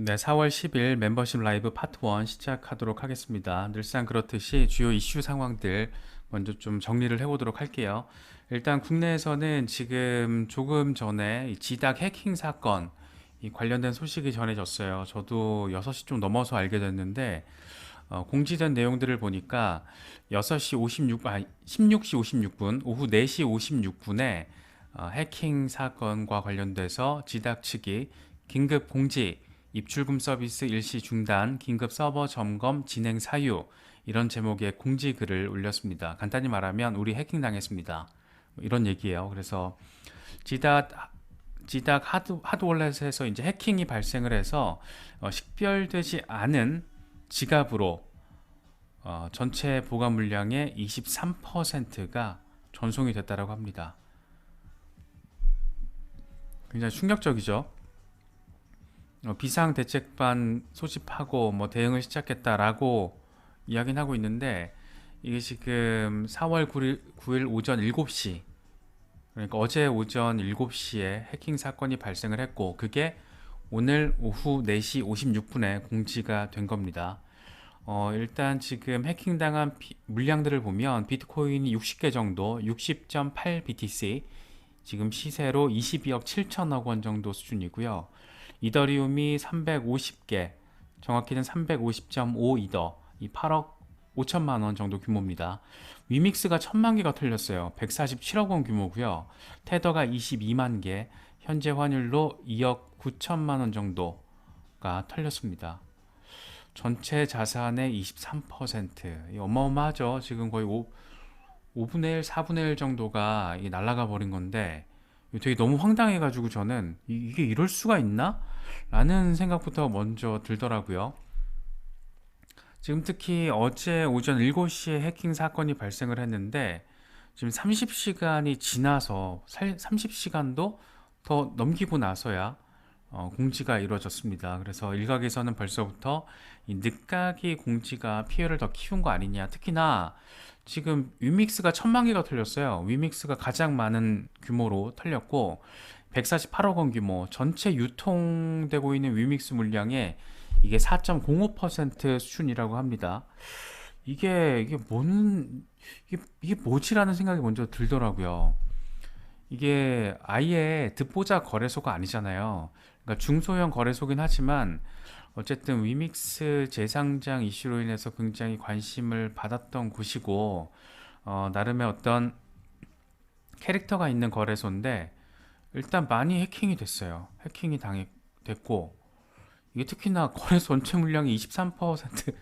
네, 4월 10일 멤버십 라이브 파트 1 시작하도록 하겠습니다. 늘상 그렇듯이 주요 이슈 상황들 먼저 좀 정리를 해보도록 할게요. 일단 국내에서는 지금 조금 전에 이 지닥 해킹 사건 이 관련된 소식이 전해졌어요. 저도 6시 좀 넘어서 알게 됐는데 공지된 내용들을 보니까 6시 16시 56분, 오후 4시 56분에 해킹 사건과 관련돼서 지닥 측이 긴급 공지, 입출금 서비스 일시 중단, 긴급 서버 점검 진행 사유 이런 제목의 공지 글을 올렸습니다. 간단히 말하면 우리 해킹 당했습니다. 뭐 이런 얘기예요. 그래서 지닥 하드월렛에서 이제 해킹이 발생을 해서 식별되지 않은 지갑으로 전체 보관 물량의 23%가 전송이 됐다고 합니다. 굉장히 충격적이죠. 비상대책반 소집하고 뭐 대응을 시작했다라고 이야기는 하고 있는데 이게 지금 4월 9일 오전 7시, 그러니까 어제 오전 7시에 해킹 사건이 발생을 했고 그게 오늘 오후 4시 56분에 공지가 된 겁니다. 일단 지금 해킹당한 물량들을 보면 비트코인이 60개 정도, 60.8 BTC, 지금 시세로 22억 7천억 원 정도 수준이고요. 이더리움이 350개, 정확히는 350.5 이더, 이 8억 5천만 원 정도 규모입니다. 위믹스가 1000만 개가 털렸어요. 147억 원 규모고요. 테더가 22만 개, 현재 환율로 2억 9천만 원 정도가 털렸습니다. 전체 자산의 23%, 어마어마하죠. 지금 거의 5분의 1, 4분의 1 정도가 날아가 버린 건데 되게 너무 황당해가지고 저는 이게 이럴 수가 있나? 라는 생각부터 먼저 들더라고요. 지금 특히 어제 오전 7시에 해킹 사건이 발생을 했는데 지금 30시간이 지나서 30시간도 더 넘기고 나서야 공지가 이루어졌습니다. 그래서 일각에서는 벌써부터 이 늦가기 공지가 피해를 더 키운 거 아니냐. 특히나 지금 위믹스가 1000만 개가 털렸어요. 위믹스가 가장 많은 규모로 털렸고 148억 원 규모, 전체 유통되고 있는 위믹스 물량의 이게 4.05% 수준이라고 합니다. 이게 뭐지라는 생각이 먼저 들더라고요. 이게 아예 듣보잡 거래소가 아니잖아요. 그러니까 중소형 거래소긴 하지만 어쨌든 위믹스 재상장 이슈로 인해서 굉장히 관심을 받았던 곳이고 나름의 어떤 캐릭터가 있는 거래소인데 일단 많이 해킹이 됐어요. 됐고 이게 특히나 거래소 전체 물량의 23%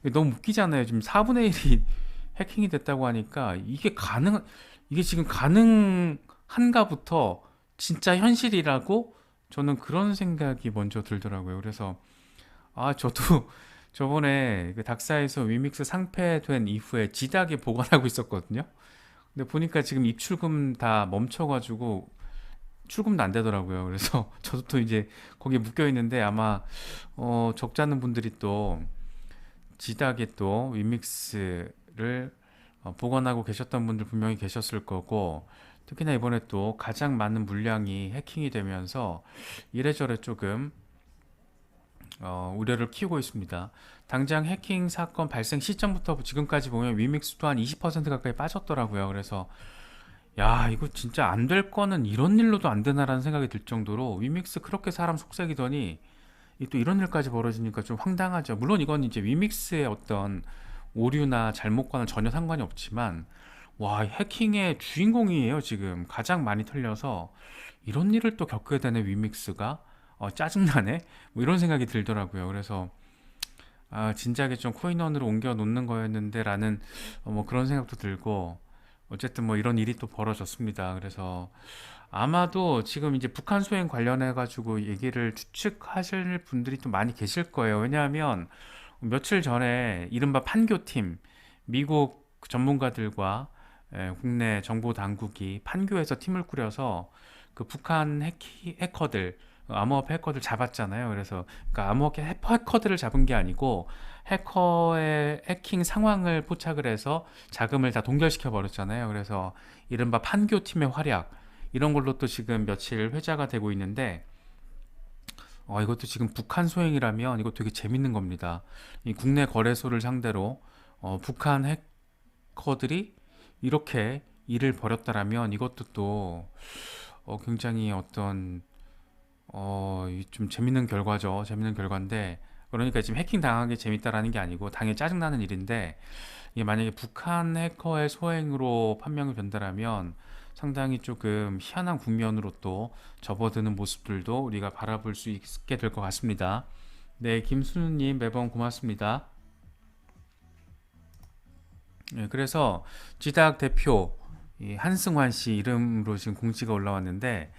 이게 너무 웃기잖아요. 지금 4분의 1이 해킹이 됐다고 하니까 이게 지금 가능한가부터 진짜 현실이라고 저는 그런 생각이 먼저 들더라고요. 그래서 저도 저번에 그 닥사에서 위믹스 상패된 이후에 지닥에 보관하고 있었거든요. 근데 보니까 지금 입출금 다 멈춰가지고 출금도 안 되더라고요. 그래서 저도 또 이제 거기에 묶여 있는데 아마 적지 않은 분들이 또 지닥에 또 위믹스를 보관하고 계셨던 분들 분명히 계셨을 거고 특히나 이번에 또 가장 많은 물량이 해킹이 되면서 이래저래 조금 우려를 키우고 있습니다. 당장 해킹 사건 발생 시점부터 지금까지 보면 위믹스도 한 20% 가까이 빠졌더라고요. 그래서 야 이거 진짜 안 될 거는 이런 일로도 안 되나라는 생각이 들 정도로 위믹스 그렇게 사람 속삭이더니 또 이런 일까지 벌어지니까 좀 황당하죠. 물론 이건 이제 위믹스의 어떤 오류나 잘못과는 전혀 상관이 없지만 와 해킹의 주인공이에요. 지금 가장 많이 털려서 이런 일을 또 겪게 되는 위믹스가 짜증나네 뭐 이런 생각이 들더라고요. 그래서 진작에 좀 코인원으로 옮겨 놓는 거였는데 라는 뭐 그런 생각도 들고 어쨌든 뭐 이런 일이 또 벌어졌습니다. 그래서 아마도 지금 이제 북한 소행 관련해 가지고 얘기를 추측하실 분들이 또 많이 계실 거예요. 왜냐하면 며칠 전에 이른바 판교팀, 미국 전문가들과 국내 정보 당국이 판교에서 팀을 꾸려서 그 북한 해커들, 암호화폐 해커들 잡았잖아요. 그래서 그러니까 암호화폐 해커들을 잡은 게 아니고 해커의 해킹 상황을 포착을 해서 자금을 다 동결시켜 버렸잖아요. 그래서 이른바 판교 팀의 활약 이런 걸로 또 지금 며칠 회자가 되고 있는데 이것도 지금 북한 소행이라면 이거 되게 재밌는 겁니다. 이 국내 거래소를 상대로 북한 해커들이 이렇게 일을 벌였다라면 이것도 또 굉장히 어떤 좀 재밌는 결과죠. 재밌는 결과인데 그러니까 지금 해킹 당한 게 재밌다라는 게 아니고 당연히 짜증나는 일인데 이게 만약에 북한 해커의 소행으로 판명이 된다라면 상당히 조금 희한한 국면으로 또 접어드는 모습들도 우리가 바라볼 수 있게 될 것 같습니다. 네, 김순우님 매번 고맙습니다. 네, 그래서 지닥 대표 이 한승환 씨 이름으로 지금 공지가 올라왔는데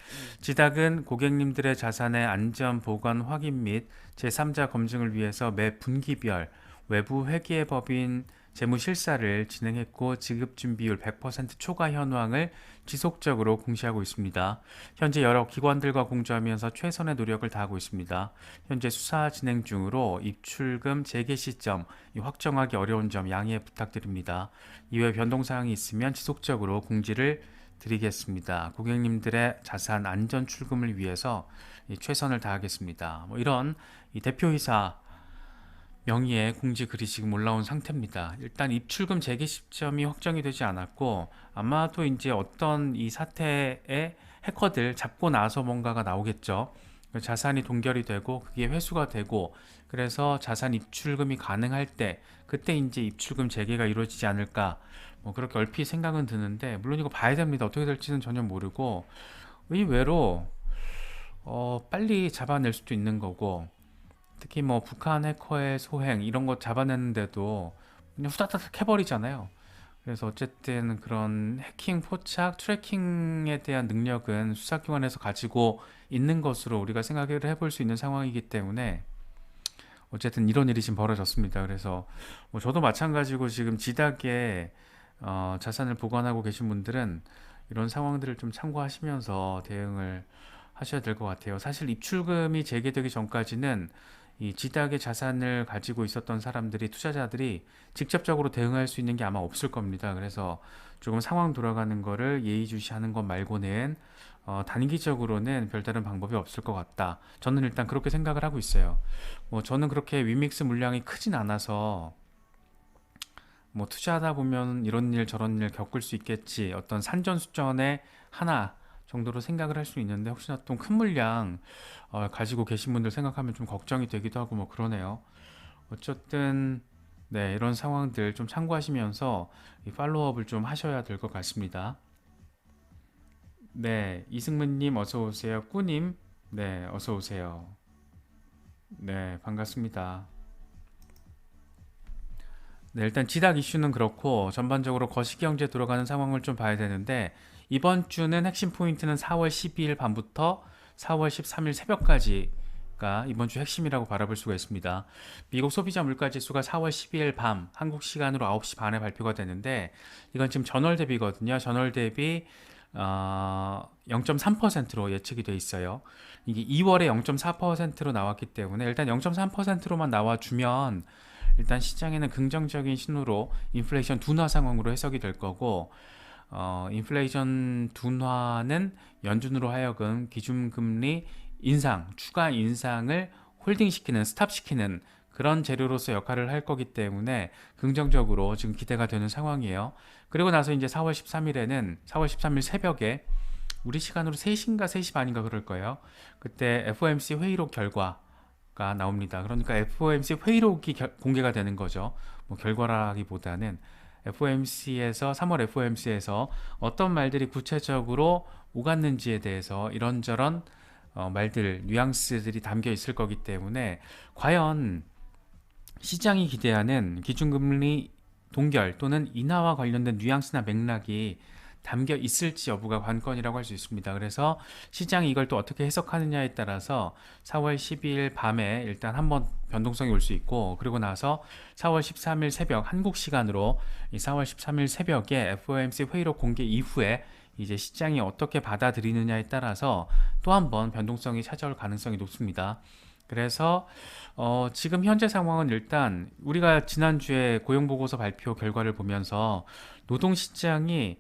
지닥은 고객님들의 자산의 안전 보관 확인 및 제3자 검증을 위해서 매 분기별 외부 회계 법인 재무실사를 진행했고 지급 준비율 100% 초과 현황을 지속적으로 공시하고 있습니다. 현재 여러 기관들과 공조하면서 최선의 노력을 다하고 있습니다. 현재 수사 진행 중으로 입출금 재개 시점 확정하기 어려운 점 양해 부탁드립니다. 이외 변동사항이 있으면 지속적으로 공지를 드리겠습니다. 고객님들의 자산 안전 출금을 위해서 최선을 다하겠습니다. 뭐 이런 이 대표이사 명의의 공지 글이 지금 올라온 상태입니다. 일단 입출금 재개 시점이 확정이 되지 않았고 아마도 이제 어떤 이 사태에 해커들 잡고 나서 뭔가가 나오겠죠. 자산이 동결이 되고 그게 회수가 되고 그래서 자산 입출금이 가능할 때 그때 이제 입출금 재개가 이루어지지 않을까 뭐 그렇게 얼핏 생각은 드는데 물론 이거 봐야 됩니다. 어떻게 될지는 전혀 모르고 의외로 빨리 잡아낼 수도 있는 거고 특히 뭐 북한 해커의 소행 이런 거 잡아내는데도 그냥 후다닥 해버리잖아요. 그래서 어쨌든 그런 해킹 포착, 트래킹에 대한 능력은 수사기관에서 가지고 있는 것으로 우리가 생각을 해볼 수 있는 상황이기 때문에 어쨌든 이런 일이 지금 벌어졌습니다. 그래서 뭐 저도 마찬가지고 지금 지닥에 자산을 보관하고 계신 분들은 이런 상황들을 좀 참고하시면서 대응을 하셔야 될 것 같아요. 사실 입출금이 재개되기 전까지는 이 지닥의 자산을 가지고 있었던 사람들이 투자자들이 직접적으로 대응할 수 있는 게 아마 없을 겁니다. 그래서 조금 상황 돌아가는 거를 예의주시하는 것 말고는 단기적으로는 별다른 방법이 없을 것 같다. 저는 일단 그렇게 생각을 하고 있어요. 뭐 저는 그렇게 위믹스 물량이 크진 않아서 뭐 투자하다 보면 이런 일 저런 일 겪을 수 있겠지. 어떤 산전수전의 하나 정도로 생각을 할 수 있는데 혹시나 또 큰 물량 가지고 계신 분들 생각하면 좀 걱정이 되기도 하고 뭐 그러네요. 어쨌든 네, 이런 상황들 좀 참고하시면서 이 팔로우업을 좀 하셔야 될 것 같습니다. 네, 이승문님 어서 오세요. 꾸님 네, 어서 오세요. 네, 반갑습니다. 네, 일단 지닥 이슈는 그렇고 전반적으로 거시기경제 돌아가는 상황을 좀 봐야 되는데 이번 주는 핵심 포인트는 4월 12일 밤부터 4월 13일 새벽까지가 이번 주 핵심이라고 바라볼 수가 있습니다. 미국 소비자 물가 지수가 4월 12일 밤 한국 시간으로 9시 반에 발표가 되는데 이건 지금 전월 대비거든요. 전월 대비 0.3%로 예측이 돼 있어요. 이게 2월에 0.4%로 나왔기 때문에 일단 0.3%로만 나와주면 일단 시장에는 긍정적인 신호로 인플레이션 둔화 상황으로 해석이 될 거고 인플레이션 둔화는 연준으로 하여금 기준금리 인상, 추가 인상을 홀딩시키는, 스탑시키는 그런 재료로서 역할을 할 거기 때문에 긍정적으로 지금 기대가 되는 상황이에요. 그리고 나서 이제 4월 13일에는 4월 13일 새벽에 우리 시간으로 3시인가 3시 반인가 그럴 거예요. 그때 FOMC 회의록 결과가 나옵니다. 그러니까 FOMC 회의록이 공개가 되는 거죠. 뭐 결과라기보다는 FOMC에서 3월 FOMC에서 어떤 말들이 구체적으로 오갔는지에 대해서 이런저런 말들, 뉘앙스들이 담겨 있을 거기 때문에 과연 시장이 기대하는 기준금리 동결 또는 인하와 관련된 뉘앙스나 맥락이 담겨 있을지 여부가 관건이라고 할 수 있습니다. 그래서 시장이 이걸 또 어떻게 해석하느냐에 따라서 4월 12일 밤에 일단 한번 변동성이 올 수 있고 그리고 나서 4월 13일 새벽 한국 시간으로 이 4월 13일 새벽에 FOMC 회의록 공개 이후에 이제 시장이 어떻게 받아들이느냐에 따라서 또 한번 변동성이 찾아올 가능성이 높습니다. 그래서 지금 현재 상황은 일단 우리가 지난주에 고용보고서 발표 결과를 보면서 노동시장이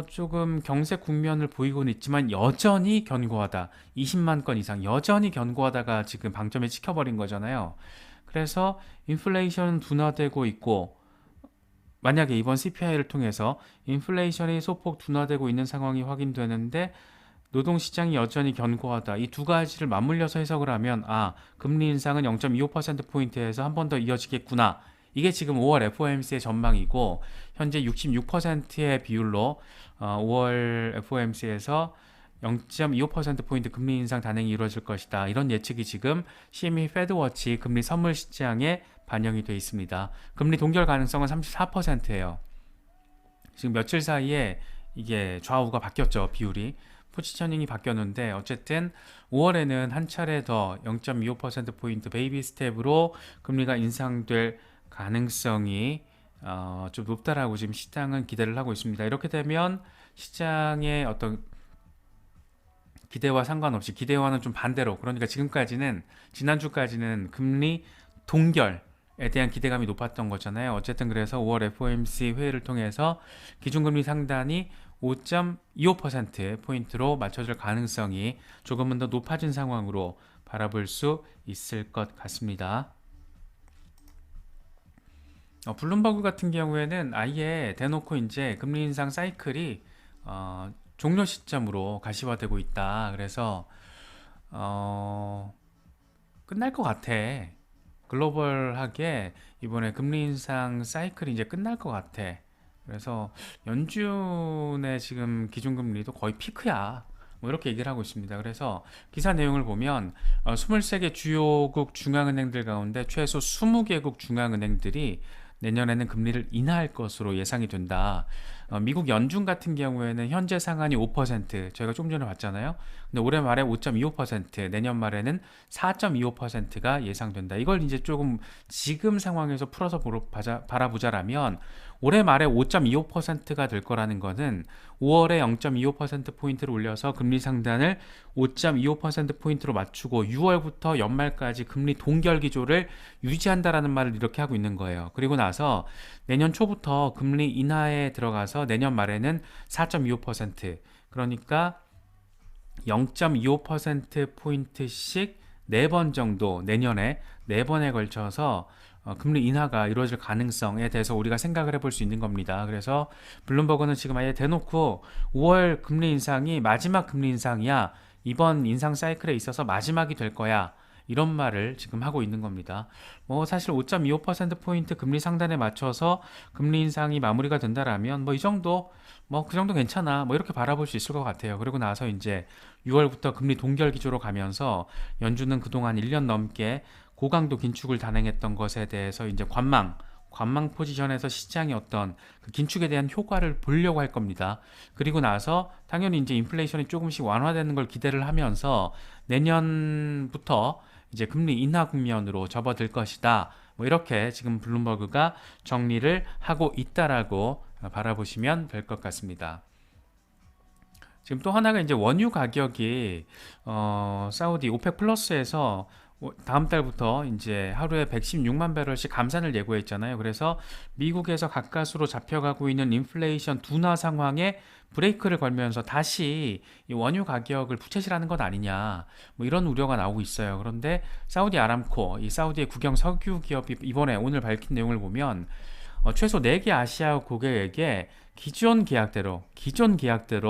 조금 경색 국면을 보이고는 있지만 여전히 견고하다. 20만 건 이상 여전히 견고하다가 지금 방점에 찍혀버린 거잖아요. 그래서 인플레이션 둔화되고 있고 만약에 이번 CPI를 통해서 인플레이션이 소폭 둔화되고 있는 상황이 확인되는데 노동시장이 여전히 견고하다. 이 두 가지를 맞물려서 해석을 하면 금리 인상은 0.25%포인트에서 한 번 더 이어지겠구나. 이게 지금 5월 FOMC의 전망이고 현재 66%의 비율로 5월 FOMC에서 0.25%포인트 금리 인상 단행이 이루어질 것이다. 이런 예측이 지금 CME 페드워치 금리 선물 시장에 반영이 되어 있습니다. 금리 동결 가능성은 34%예요. 지금 며칠 사이에 이게 좌우가 바뀌었죠. 비율이. 포지셔닝이 바뀌었는데 어쨌든 5월에는 한 차례 더 0.25%포인트 베이비 스텝으로 금리가 인상될 가능성이 좀 높다라고 지금 시장은 기대를 하고 있습니다. 이렇게 되면 시장의 어떤 기대와 상관없이 기대와는 좀 반대로 그러니까 지난주까지는 금리 동결에 대한 기대감이 높았던 거잖아요. 어쨌든 그래서 5월 FOMC 회의를 통해서 기준금리 상단이 5.25%포인트로 맞춰질 가능성이 조금은 더 높아진 상황으로 바라볼 수 있을 것 같습니다. 블룸버그 같은 경우에는 아예 대놓고 이제 금리 인상 사이클이 종료 시점으로 가시화되고 있다. 그래서 끝날 것 같아. 글로벌하게 이번에 금리 인상 사이클이 이제 끝날 것 같아. 그래서 연준의 지금 기준금리도 거의 피크야. 뭐 이렇게 얘기를 하고 있습니다. 그래서 기사 내용을 보면 23개 주요국 중앙은행들 가운데 최소 20개국 중앙은행들이 내년에는 금리를 인하할 것으로 예상이 된다. 미국 연준 같은 경우에는 현재 상한이 5%, 저희가 좀 전에 봤잖아요. 근데 올해 말에 5.25%, 내년 말에는 4.25%가 예상된다. 이걸 이제 조금 지금 상황에서 풀어서 바라보자라면 올해 말에 5.25%가 될 거라는 것은 5월에 0.25%포인트를 올려서 금리 상단을 5.25%포인트로 맞추고 6월부터 연말까지 금리 동결 기조를 유지한다라는 말을 이렇게 하고 있는 거예요. 그리고 나서 내년 초부터 금리 인하에 들어가서 내년 말에는 4.25% 그러니까 0.25%포인트씩 4번 정도 내년에 4번에 걸쳐서 금리 인하가 이루어질 가능성에 대해서 우리가 생각을 해볼 수 있는 겁니다. 그래서 블룸버그는 지금 아예 대놓고 5월 금리 인상이 마지막 금리 인상이야. 이번 인상 사이클에 있어서 마지막이 될 거야. 이런 말을 지금 하고 있는 겁니다. 사실 5.25%포인트 금리 상단에 맞춰서 금리 인상이 마무리가 된다라면 이 정도 그 정도 괜찮아. 이렇게 바라볼 수 있을 것 같아요. 그리고 나서 이제 6월부터 금리 동결 기조로 가면서 연준은 그동안 1년 넘게 고강도 긴축을 단행했던 것에 대해서 이제 관망 포지션에서 시장이 어떤 그 긴축에 대한 효과를 보려고 할 겁니다. 그리고 나서 당연히 이제 인플레이션이 조금씩 완화되는 걸 기대를 하면서 내년부터 이제 금리 인하 국면으로 접어들 것이다. 이렇게 지금 블룸버그가 정리를 하고 있다라고 바라보시면 될 것 같습니다. 지금 또 하나가 이제 원유 가격이 사우디 오펙 플러스에서 다음 달부터 이제 하루에 116만 배럴씩 감산을 예고했잖아요. 그래서 미국에서 가까스로 잡혀가고 있는 인플레이션 둔화 상황에 브레이크를 걸면서 다시 이 원유 가격을 부채질하는 것 아니냐, 이런 우려가 나오고 있어요. 그런데 사우디 아람코, 이 사우디의 국영 석유 기업이 이번에 오늘 밝힌 내용을 보면 최소 4개 아시아 고객에게 기존 계약대로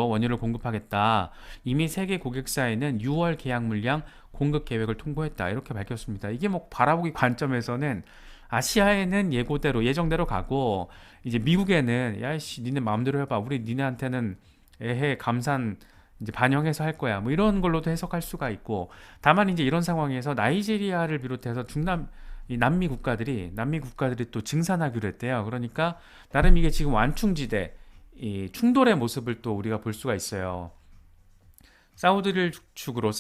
원유를 공급하겠다. 이미 세계 고객사에는 6월 계약 물량 공급 계획을 통보했다. 이렇게 밝혔습니다. 이게 바라보기 관점에서는 아시아에는 예정대로 가고 이제 미국에는 야이씨 니네 마음대로 해봐. 우리 니네한테는 감산 이제 반영해서 할 거야. 이런 걸로도 해석할 수가 있고, 다만 이제 이런 상황에서 나이지리아를 비롯해서 이 남미 국가들이 또 증산하기로 했대요. 그러니까 나름 이게 지금 완충지대, 이 충돌의 모습을 또 우리가 볼 수가 있어요. 사우디를 축으로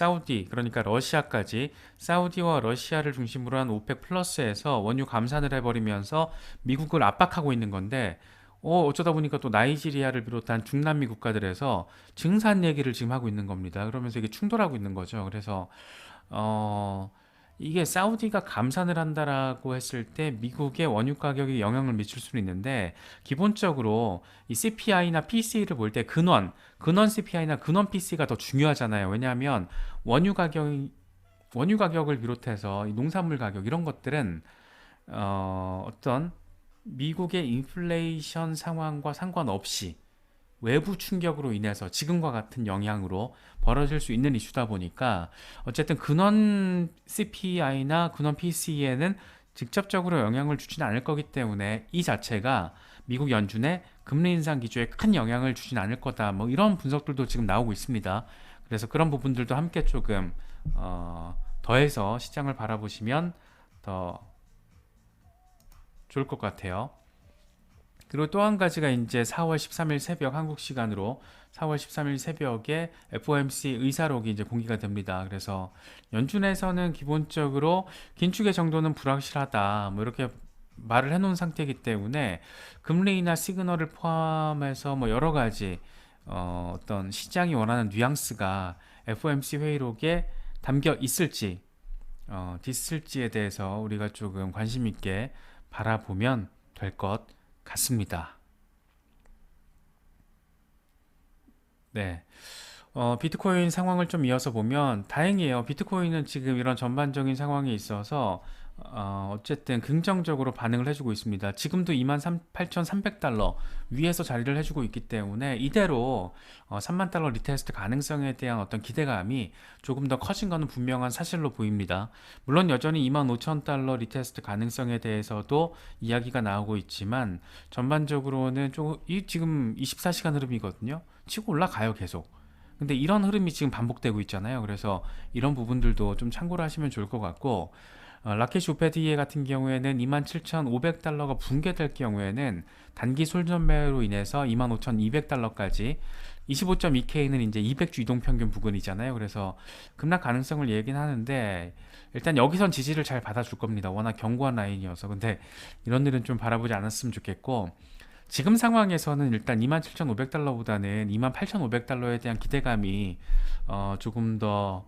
그러니까 러시아까지 사우디와 러시아를 중심으로 한 오펙 플러스에서 원유 감산을 해버리면서 미국을 압박하고 있는 건데 어쩌다 보니까 또 나이지리아를 비롯한 중남미 국가들에서 증산 얘기를 지금 하고 있는 겁니다. 그러면서 이게 충돌하고 있는 거죠. 그래서 이게 사우디가 감산을 한다라고 했을 때 미국의 원유 가격에 영향을 미칠 수는 있는데 기본적으로 이 CPI나 PC를 볼 때 근원 CPI나 근원 PC가 더 중요하잖아요. 왜냐하면 원유 가격 원유 가격을 비롯해서 이 농산물 가격 이런 것들은 어떤 미국의 인플레이션 상황과 상관없이 외부 충격으로 인해서 지금과 같은 영향으로 벌어질 수 있는 이슈다 보니까 어쨌든 근원 CPI나 근원 PC에는 직접적으로 영향을 주지는 않을 거기 때문에 이 자체가 미국 연준의 금리 인상 기조에 큰 영향을 주진 않을 거다. 뭐 이런 분석들도 지금 나오고 있습니다. 그래서 그런 부분들도 함께 조금 더해서 시장을 바라보시면 더 좋을 것 같아요. 그리고 또 한 가지가 이제 4월 13일 새벽 한국 시간으로 4월 13일 새벽에 FOMC 의사록이 이제 공개가 됩니다. 그래서 연준에서는 기본적으로 긴축의 정도는 불확실하다. 뭐 이렇게 말을 해놓은 상태이기 때문에 금리 인하 시그널을 포함해서 뭐 여러 가지 어떤 시장이 원하는 뉘앙스가 FOMC 회의록에 담겨 있을지 있을지에 대해서 우리가 조금 관심 있게 바라보면 될 것 같습니다. 네. 비트코인 상황을 좀 이어서 보면 다행이에요. 비트코인은 지금 이런 전반적인 상황에 있어서 어쨌든 긍정적으로 반응을 해주고 있습니다. 지금도 28,300달러 위에서 자리를 해주고 있기 때문에 이대로 3만 달러 리테스트 가능성에 대한 어떤 기대감이 조금 더 커진 것은 분명한 사실로 보입니다. 물론 여전히 25,000달러 리테스트 가능성에 대해서도 이야기가 나오고 있지만 전반적으로는 지금 24시간 흐름이거든요. 치고 올라가요, 계속. 근데 이런 흐름이 지금 반복되고 있잖아요. 그래서 이런 부분들도 좀 참고를 하시면 좋을 것 같고 라켓 오페디에 같은 경우에는 27,500달러가 붕괴될 경우에는 단기 솔전매로 인해서 25,200달러까지 25.2K는 이제 200주 이동 평균 부근이잖아요. 그래서 급락 가능성을 얘기는 하는데 일단 여기선 지지를 잘 받아줄 겁니다. 워낙 견고한 라인이어서. 근데 이런 일은 좀 바라보지 않았으면 좋겠고 지금 상황에서는 일단 27,500달러보다는 28,500달러에 대한 기대감이 조금 더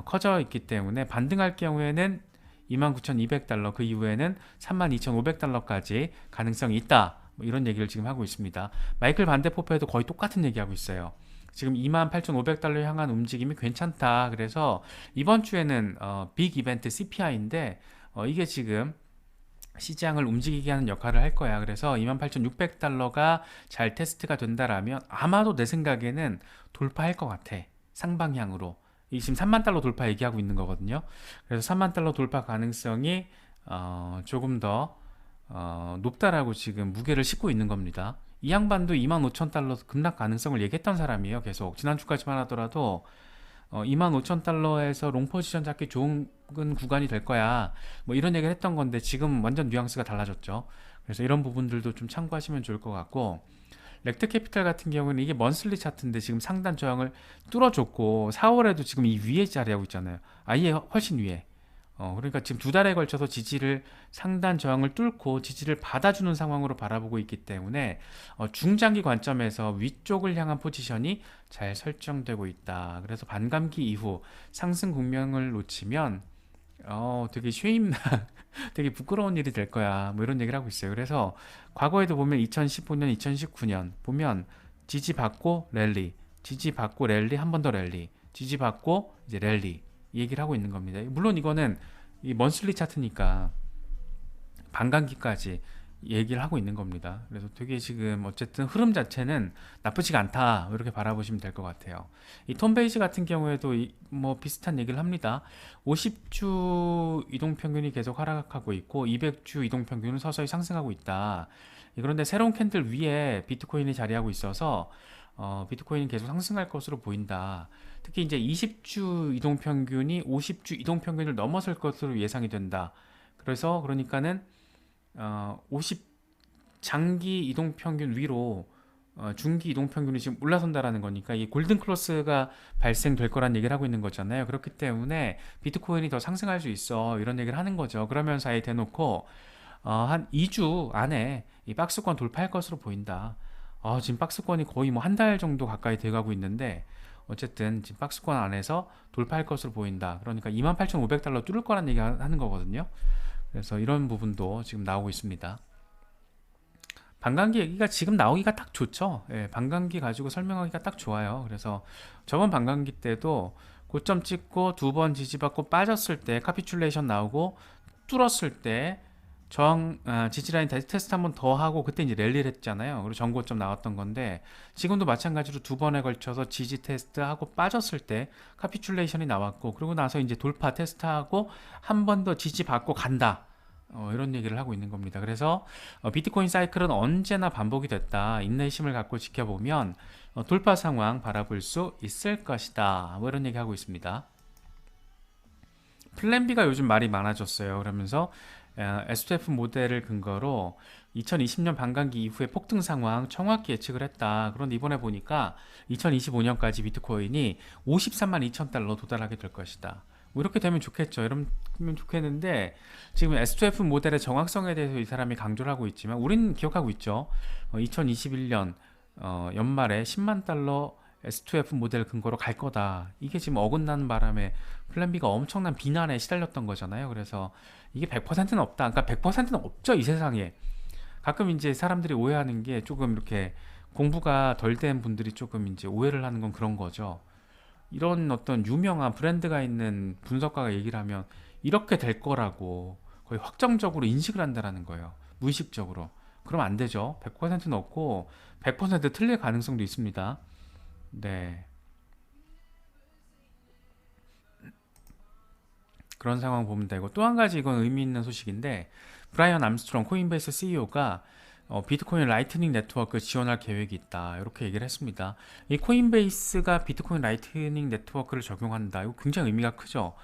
커져 있기 때문에 반등할 경우에는 29,200달러 그 이후에는 32,500달러까지 가능성이 있다. 뭐 이런 얘기를 지금 하고 있습니다. 마이클 반데포페도 거의 똑같은 얘기하고 있어요. 지금 28,500달러 향한 움직임이 괜찮다. 그래서 이번 주에는 빅 이벤트 CPI인데 이게 지금 시장을 움직이게 하는 역할을 할 거야. 그래서 28,600달러가 잘 테스트가 된다라면 아마도 내 생각에는 돌파할 것 같아. 상방향으로. 이 지금 3만 달러 돌파 얘기하고 있는 거거든요. 그래서 3만 달러 돌파 가능성이 조금 더 높다라고 지금 무게를 싣고 있는 겁니다. 이 양반도 25,000달러 급락 가능성을 얘기했던 사람이에요. 계속 지난주까지만 하더라도 25,000달러에서 롱 포지션 잡기 좋은 구간이 될 거야. 뭐 이런 얘기를 했던 건데 지금 완전 뉘앙스가 달라졌죠. 그래서 이런 부분들도 좀 참고하시면 좋을 것 같고 렉트 캐피탈 같은 경우는 이게 먼슬리 차트인데 지금 상단 저항을 뚫어줬고 4월에도 지금 이 위에 자리하고 있잖아요. 아예 훨씬 위에. 그러니까 지금 두 달에 걸쳐서 지지를 상단 저항을 뚫고 지지를 받아주는 상황으로 바라보고 있기 때문에 중장기 관점에서 위쪽을 향한 포지션이 잘 설정되고 있다. 그래서 반감기 이후 상승 국면을 놓치면 되게 되게 부끄러운 일이 될 거야. 뭐 이런 얘기를 하고 있어요. 그래서 과거에도 보면 2015년, 2019년 보면 지지받고 랠리, 지지받고 랠리, 한 번 더 랠리, 지지받고 이제 랠리 이 얘기를 하고 있는 겁니다. 물론 이거는 이 먼슬리 차트니까 반감기까지 얘기를 하고 있는 겁니다. 그래서 되게 지금 어쨌든 흐름 자체는 나쁘지가 않다 이렇게 바라보시면 될 것 같아요. 이 톰베이지 같은 경우에도 뭐 비슷한 얘기를 합니다. 50주 이동평균이 계속 하락하고 있고 200주 이동평균은 서서히 상승하고 있다. 그런데 새로운 캔들 위에 비트코인이 자리하고 있어서 비트코인은 계속 상승할 것으로 보인다. 특히 이제 20주 이동평균이 50주 이동평균을 넘어설 것으로 예상이 된다. 그러니까는 50 장기 이동평균 위로 중기 이동평균이 지금 올라선다라는 거니까 이 골든 크로스가 발생될 거란 얘기를 하고 있는 거잖아요. 그렇기 때문에 비트코인이 더 상승할 수 있어 이런 얘기를 하는 거죠. 그러면서 아예 대놓고 한 2주 안에 이 박스권 돌파할 것으로 보인다. 지금 박스권이 거의 뭐 한 달 정도 가까이 돼가고 있는데 어쨌든 지금 박스권 안에서 돌파할 것으로 보인다. 그러니까 28,500달러 뚫을 거란 얘기 하는 거거든요. 그래서 이런 부분도 지금 나오고 있습니다. 반감기 얘기가 지금 나오기가 딱 좋죠. 예, 반감기 가지고 설명하기가 딱 좋아요. 그래서 저번 반감기 때도 고점 찍고 두 번 지지받고 빠졌을 때 카피출레이션 나오고 뚫었을 때 지지라인 테스트 한 번 더 하고 그때 이제 랠리를 했잖아요. 그리고 전고점 나왔던 건데 지금도 마찬가지로 두 번에 걸쳐서 지지 테스트 하고 빠졌을 때 카피출레이션이 나왔고 그러고 나서 이제 돌파 테스트하고 한 번 더 지지 받고 간다. 이런 얘기를 하고 있는 겁니다. 그래서 비트코인 사이클은 언제나 반복이 됐다. 인내심을 갖고 지켜보면 돌파 상황 바라볼 수 있을 것이다. 뭐 이런 얘기 하고 있습니다. 플랜 B가 요즘 말이 많아졌어요. 그러면서 S2F 모델을 근거로 2020년 반감기 이후의 폭등 상황 정확히 예측을 했다. 그런데 이번에 보니까 2025년까지 비트코인이 53만 2천 달러 도달하게 될 것이다. 뭐 이렇게 되면 좋겠죠. 이러면 좋겠는데 지금 S2F 모델의 정확성에 대해서 이 사람이 강조를 하고 있지만 우리는 기억하고 있죠. 2021년 연말에 10만 달러 S2F 모델 근거로 갈 거다. 이게 지금 어긋나는 바람에 플랜 B가 엄청난 비난에 시달렸던 거잖아요. 그래서 이게 100%는 없다. 그러니까 100%는 없죠, 이 세상에. 가끔 이제 사람들이 오해하는 게 조금 이렇게 공부가 덜 된 분들이 조금 이제 오해를 하는 건 그런 거죠. 이런 어떤 유명한 브랜드가 있는 분석가가 얘기를 하면 이렇게 될 거라고 거의 확정적으로 인식을 한다라는 거예요. 무의식적으로. 그러면 안 되죠. 100%는 없고 100% 틀릴 가능성도 있습니다. 네. 그런 상황 보면 되고 또 한 가지 이건 의미 있는 소식인데 브라이언 암스트롱 코인베이스 CEO가 비트코인 라이트닝 네트워크 지원할 계획이 있다 이렇게 얘기를 했습니다. 이 코인베이스가 비트코인 라이트닝 네트워크를 적용한다. 이거 굉장히 의미가 크죠.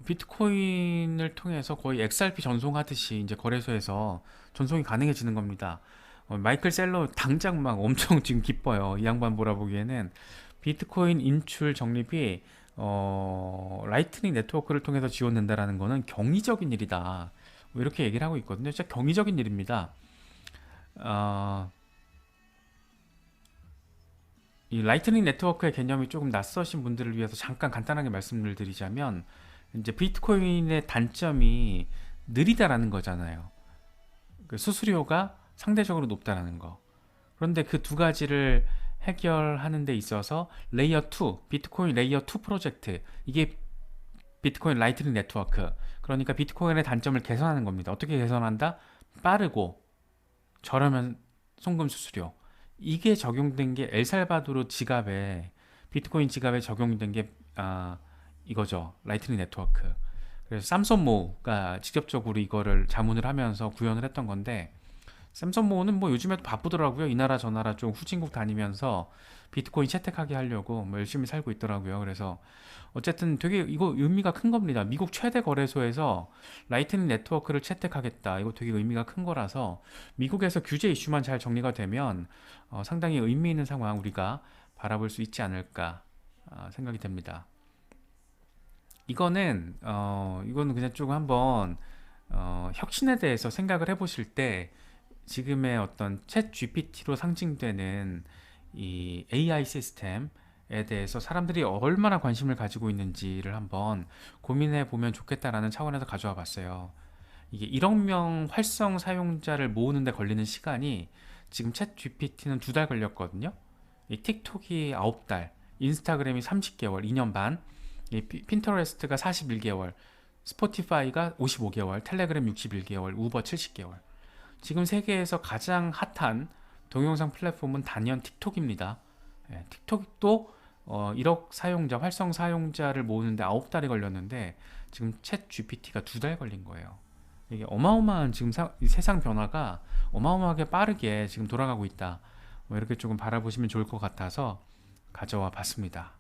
비트코인을 통해서 거의 XRP 전송하듯이 이제 거래소에서 전송이 가능해지는 겁니다. 마이클 셀러 당장 막 엄청 지금 기뻐요. 이 양반 몰아보기에는 비트코인 인출 적립이 라이트닝 네트워크를 통해서 지원된다라는 거는 경이적인 일이다. 뭐 이렇게 얘기를 하고 있거든요. 진짜 경이적인 일입니다. 이 라이트닝 네트워크의 개념이 조금 낯서신 분들을 위해서 잠깐 간단하게 말씀을 드리자면 이제 비트코인의 단점이 느리다라는 거잖아요. 그 수수료가 상대적으로 높다라는 거. 그런데 그 두 가지를 해결하는 데 있어서 레이어 2, 비트코인 레이어 2 프로젝트 이게 비트코인 라이트닝 네트워크 그러니까 비트코인의 단점을 개선하는 겁니다. 어떻게 개선한다? 빠르고 저렴한 송금 수수료 이게 적용된 게 엘살바도르 지갑에 비트코인 지갑에 적용된 게 이거죠. 라이트닝 네트워크. 그래서 삼손모가 직접적으로 이거를 자문을 하면서 구현을 했던 건데 샘선모는 뭐 요즘에도 바쁘더라고요. 이 나라 저 나라 좀 후진국 다니면서 비트코인 채택하게 하려고 뭐 열심히 살고 있더라고요. 그래서 어쨌든 되게 이거 의미가 큰 겁니다. 미국 최대 거래소에서 라이트닝 네트워크를 채택하겠다. 이거 되게 의미가 큰 거라서 미국에서 규제 이슈만 잘 정리가 되면 상당히 의미 있는 상황 우리가 바라볼 수 있지 않을까 생각이 됩니다. 이거는 그냥 조금 한번 혁신에 대해서 생각을 해보실 때 지금의 어떤 챗 GPT로 상징되는 이 AI 시스템에 대해서 사람들이 얼마나 관심을 가지고 있는지를 한번 고민해 보면 좋겠다라는 차원에서 가져와 봤어요. 이게 1억 명 활성 사용자를 모으는 데 걸리는 시간이 지금 챗 GPT는 2달 걸렸거든요. 이 틱톡이 9달, 인스타그램이 30개월, 2년 반, 이 핀터레스트가 41개월, 스포티파이가 55개월, 텔레그램 61개월, 우버 70개월. 지금 세계에서 가장 핫한 동영상 플랫폼은 단연 틱톡입니다. 틱톡도 1억 사용자, 활성 사용자를 모으는데 9달이 걸렸는데 지금 챗 GPT가 2달 걸린 거예요. 이게 어마어마한 지금 세상 변화가 어마어마하게 빠르게 지금 돌아가고 있다. 뭐 이렇게 조금 바라보시면 좋을 것 같아서 가져와 봤습니다.